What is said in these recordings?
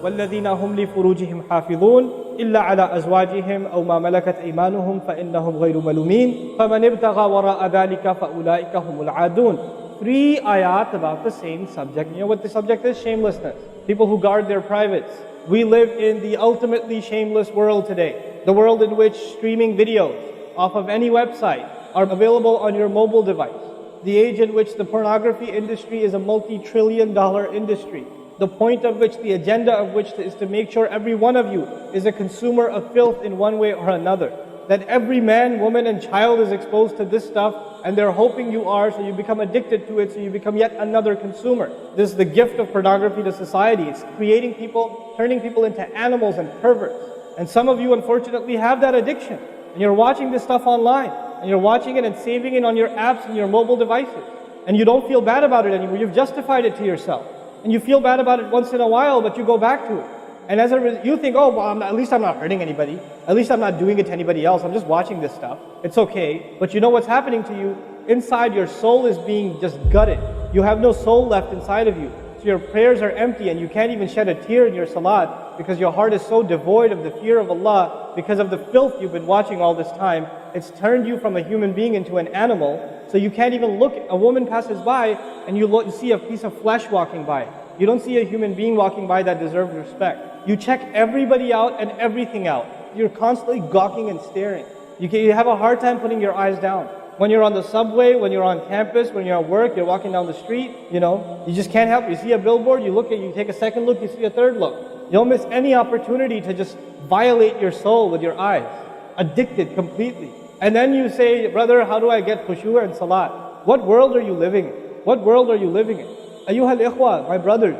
وَالَّذِينَ هُمْ لِفُرُوجِهِمْ حَافِظُونَ إِلَّا عَلَىٰ أَزْوَاجِهِمْ أَوْ مَا مَلَكَتْ أَيْمَانُهُمْ فَإِنَّهُمْ غَيْرُ مَلُومِينَ فَمَنِ ابْتَغَىٰ وَرَاءَ ذَٰلِكَ فَأُولَٰئِكَ هُمُ الْعَادُونَ. 3 ayat about the same subject. You know what the subject is? Shamelessness. People who guard their privates. We live in the ultimately shameless world today. The world in which streaming videos off of any website are available on your mobile device. The age in which the pornography industry is a multi-trillion-dollar industry. The point of which, the agenda of which is to make sure every one of you is a consumer of filth in one way or another. That every man, woman and child is exposed to this stuff, and they're hoping you are, so you become addicted to it, so you become yet another consumer. This is the gift of pornography to society. It's creating people, turning people into animals and perverts. And some of you unfortunately have that addiction. And you're watching this stuff online, and you're watching it and saving it on your apps and your mobile devices. And you don't feel bad about it anymore. You've justified it to yourself. And you feel bad about it once in a while, but you go back to it. And as you think, oh, well, at least I'm not hurting anybody. At least I'm not doing it to anybody else. I'm just watching this stuff. It's okay. But you know what's happening to you? Inside, your soul is being just gutted. You have no soul left inside of you. So your prayers are empty, and you can't even shed a tear in your salat because your heart is so devoid of the fear of Allah because of the filth you've been watching all this time. It's turned you from a human being into an animal. So you can't even look. A woman passes by, and you see a piece of flesh walking by. You don't see a human being walking by that deserves respect. You check everybody out and everything out. You're constantly gawking and staring. You have a hard time putting your eyes down. When you're on the subway, when you're on campus, when you're at work, you're walking down the street, you just can't help it. You see a billboard, you take a second look, you see a third look. You don't miss any opportunity to just violate your soul with your eyes. Addicted completely. And then you say, brother, how do I get khushu' and salat? What world are you living in? What world are you living in? Ayyuhal ikhwa, my brothers,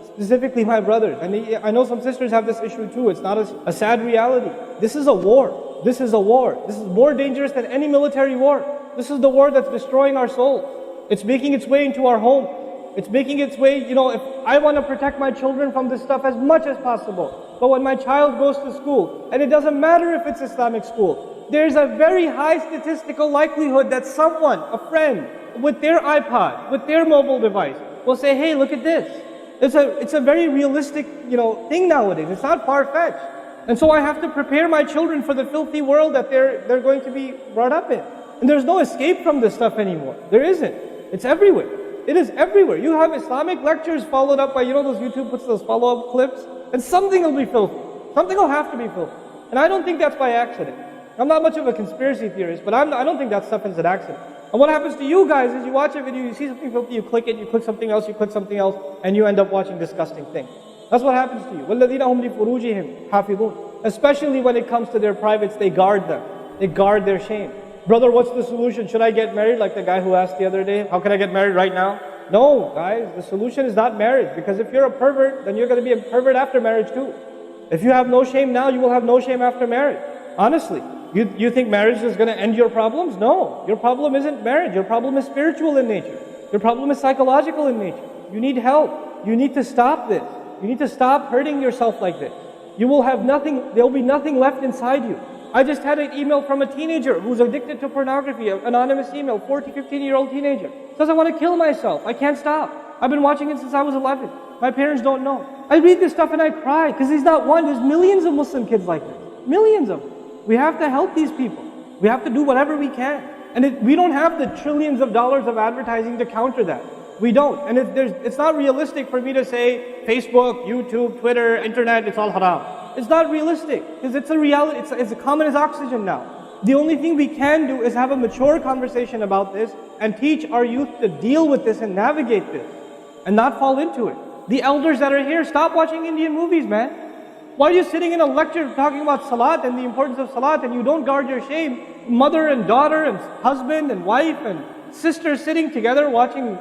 specifically my brothers. And I know some sisters have this issue too. It's not a sad reality. This is a war. This is a war. This is more dangerous than any military war. This is the war that's destroying our souls. It's making its way into our home. It's making its way, if I want to protect my children from this stuff as much as possible. But when my child goes to school, and it doesn't matter if it's Islamic school, there's a very high statistical likelihood that someone, a friend, with their iPod, with their mobile device, will say, hey, look at this. It's a very realistic, thing nowadays. It's not far-fetched. And so I have to prepare my children for the filthy world that they're going to be brought up in. And there's no escape from this stuff anymore. There isn't. It's everywhere. It is everywhere. You have Islamic lectures followed up by, those YouTube puts those follow-up clips, and something will be filthy. Something will have to be filthy. And I don't think that's by accident. I'm not much of a conspiracy theorist, but I don't think that stuff is an accident. And what happens to you guys is you watch a video, you see something filthy, you click it, you click something else, and you end up watching disgusting things. That's what happens to you. وَالَّذِينَ هُمْ لِفُرُوجِهِمْ حَافِظُونَ. Especially when it comes to their privates, they guard them. They guard their shame. Brother, what's the solution? Should I get married? Like the guy who asked the other day, how can I get married right now? No, guys, the solution is not marriage. Because if you're a pervert, then you're going to be a pervert after marriage too. If you have no shame now, you will have no shame after marriage. Honestly. You think marriage is going to end your problems? No. Your problem isn't marriage. Your problem is spiritual in nature. Your problem is psychological in nature. You need help. You need to stop this. You need to stop hurting yourself like this. You will have nothing, there will be nothing left inside you. I just had an email from a teenager who's addicted to pornography, an anonymous email, 14, 15-year-old teenager. Says, I want to kill myself. I can't stop. I've been watching it since I was 11. My parents don't know. I read this stuff and I cry because he's not one. There's millions of Muslim kids like this. Millions of them. We have to help these people. We have to do whatever we can. And we don't have the trillions of dollars of advertising to counter that. We don't. And it's not realistic for me to say Facebook, YouTube, Twitter, Internet, it's all haram. It's not realistic because it's a reality. It's as common as oxygen now. The only thing we can do is have a mature conversation about this and teach our youth to deal with this and navigate this and not fall into it. The elders that are here, stop watching Indian movies, man. Why are you sitting in a lecture talking about salat and the importance of salat and you don't guard your shame? Mother and daughter and husband and wife and sister sitting together watching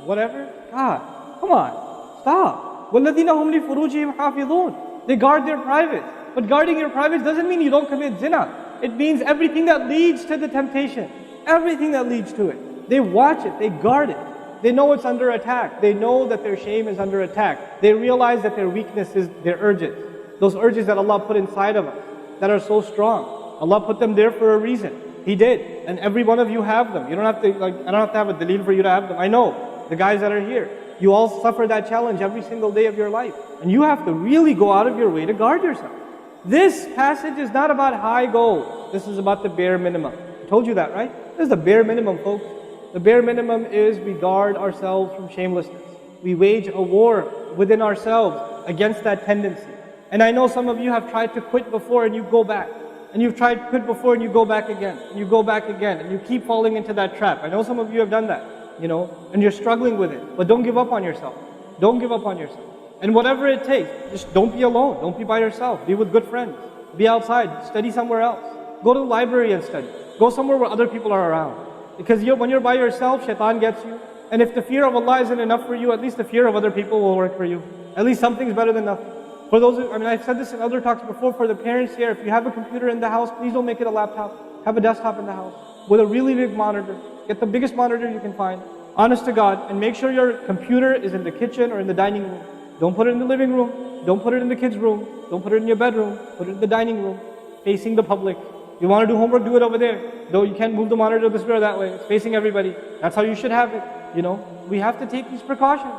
whatever? God, come on, stop. وَالَّذِينَ هُمْ لِفُرُوجِهِمْ حَافِظُونَ. They guard their privates. But guarding your privates doesn't mean you don't commit zina. It means everything that leads to the temptation. Everything that leads to it. They watch it, they guard it. They know it's under attack. They know that their shame is under attack. They realize that their weakness is their urges. Those urges that Allah put inside of us, that are so strong. Allah put them there for a reason. He did. And every one of you have them. You don't have to, I don't have to have a dalil for you to have them. I know the guys that are here. You all suffer that challenge every single day of your life. And you have to really go out of your way to guard yourself. This passage is not about high goals. This is about the bare minimum. I told you that, right? This is the bare minimum, folks. The bare minimum is we guard ourselves from shamelessness. We wage a war within ourselves against that tendency. And I know some of you have tried to quit before and you go back. And you've tried to quit before and you go back again. And you go back again. And you keep falling into that trap. I know some of you have done that, and you're struggling with it. But don't give up on yourself. Don't give up on yourself. And whatever it takes, just don't be alone. Don't be by yourself. Be with good friends. Be outside. Study somewhere else. Go to the library and study. Go somewhere where other people are around. Because when you're by yourself, shaitan gets you. And if the fear of Allah isn't enough for you, at least the fear of other people will work for you. At least something's better than nothing. For those, I've said this in other talks before, for the parents here, if you have a computer in the house, please don't make it a laptop. Have a desktop in the house with a really big monitor. Get the biggest monitor you can find, honest to God, and make sure your computer is in the kitchen or in the dining room. Don't put it in the living room. Don't put it in the kids' room. Don't put it in your bedroom. Put it in the dining room, facing the public. You want to do homework, do it over there. Though you can't move the monitor this way or that way. It's facing everybody. That's how you should have it. We have to take these precautions.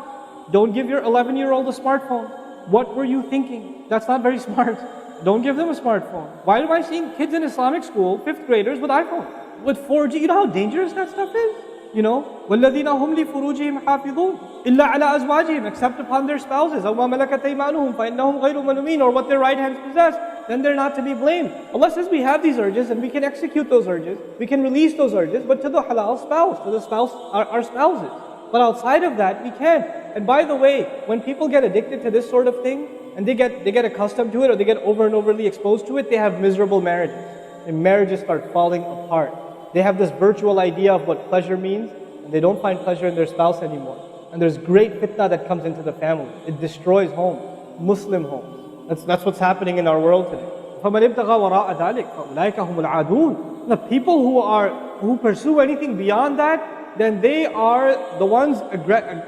Don't give your 11-year-old a smartphone. What were you thinking? That's not very smart. Don't give them a smartphone. Why am I seeing kids in Islamic school, 5th graders, with iPhone? With 4G, you know how dangerous that stuff is? وَالَّذِينَ هُمْ لِفُرُوجِهِمْ حَافِظُونَ إِلَّا عَلَىٰ أَزْوَاجِهِمْ, except upon their spouses, أَوْ مَا مَلَكَتْ أَيْمَانُهُمْ فَإِنَّهُمْ غَيْرُ مَلُومِينَ, or what their right hands possess, then they're not to be blamed. Allah says we have these urges and we can execute those urges, we can release those urges, but to the halal spouse, to the spouse, our spouses. But outside of that, we can't. And by the way, when people get addicted to this sort of thing, and they get accustomed to it, or they get over and overly exposed to it, they have miserable marriages. And marriages start falling apart. They have this virtual idea of what pleasure means, and they don't find pleasure in their spouse anymore. And there's great fitna that comes into the family. It destroys homes, Muslim homes. That's what's happening in our world today. فَمَنِ ابْتَغَى وَرَاءَ ذَلِكَ فَأُولَٰئِكَ هُمُ الْعَادُونَ. The people who pursue anything beyond that, then they are the ones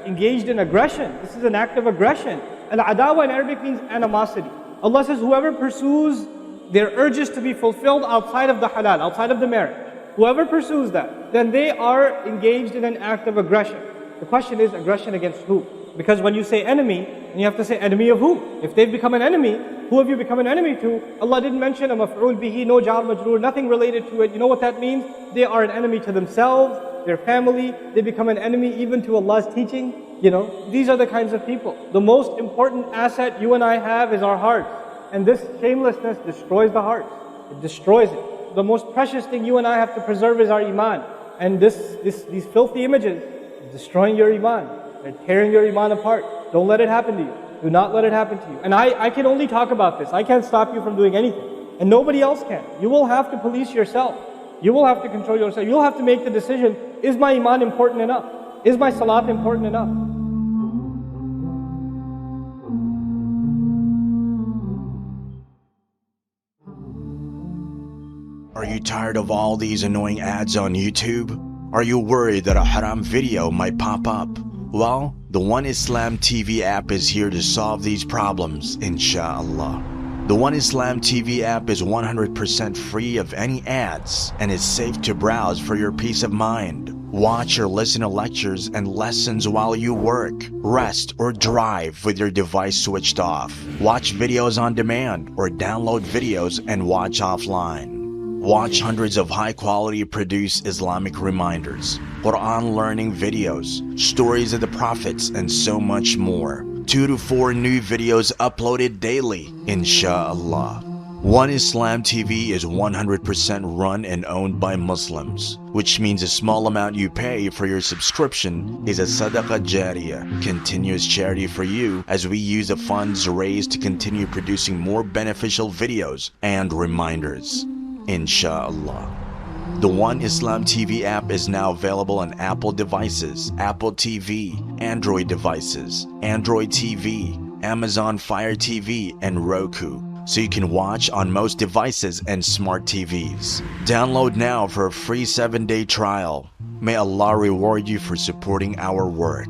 engaged in aggression. This is an act of aggression. Al-adawa in Arabic means animosity. Allah says whoever pursues their urges to be fulfilled outside of the halal, outside of the marriage, whoever pursues that, then they are engaged in an act of aggression. The question is, aggression against who? Because when you say enemy, then you have to say enemy of who? If they've become an enemy, who have you become an enemy to? Allah didn't mention a maf'ul bihi, no jar majroor, nothing related to it. You know what that means? They are an enemy to themselves, their family. They become an enemy even to Allah's teaching. These are the kinds of people. The most important asset you and I have is our hearts. And this shamelessness destroys the heart. It destroys it. The most precious thing you and I have to preserve is our iman. And these filthy images is destroying your iman. They're tearing your iman apart. Don't let it happen to you. Do not let it happen to you. And I can only talk about this. I can't stop you from doing anything. And nobody else can. You will have to police yourself. You will have to control yourself. You'll have to make the decision, is my iman important enough? Is my salat important enough? Are you tired of all these annoying ads on YouTube? Are you worried that a haram video might pop up? Well, the One Islam TV app is here to solve these problems, inshallah. The One Islam TV app is 100% free of any ads and is safe to browse for your peace of mind. Watch or listen to lectures and lessons while you work, rest, or drive with your device switched off. Watch videos on demand or download videos and watch offline. Watch hundreds of high-quality produced Islamic reminders, Quran learning videos, stories of the prophets, and so much more. 2 to 4 new videos uploaded daily, inshallah. One Islam TV is 100% run and owned by Muslims, which means a small amount you pay for your subscription is a sadaqah jariyah, continuous charity for you, as we use the funds raised to continue producing more beneficial videos and reminders, inshallah. The One Islam TV app is now available on Apple devices, Apple TV, Android devices, Android TV, Amazon Fire TV, and Roku, so you can watch on most devices and smart TVs. Download now for a free 7-day trial. May Allah reward you for supporting our work.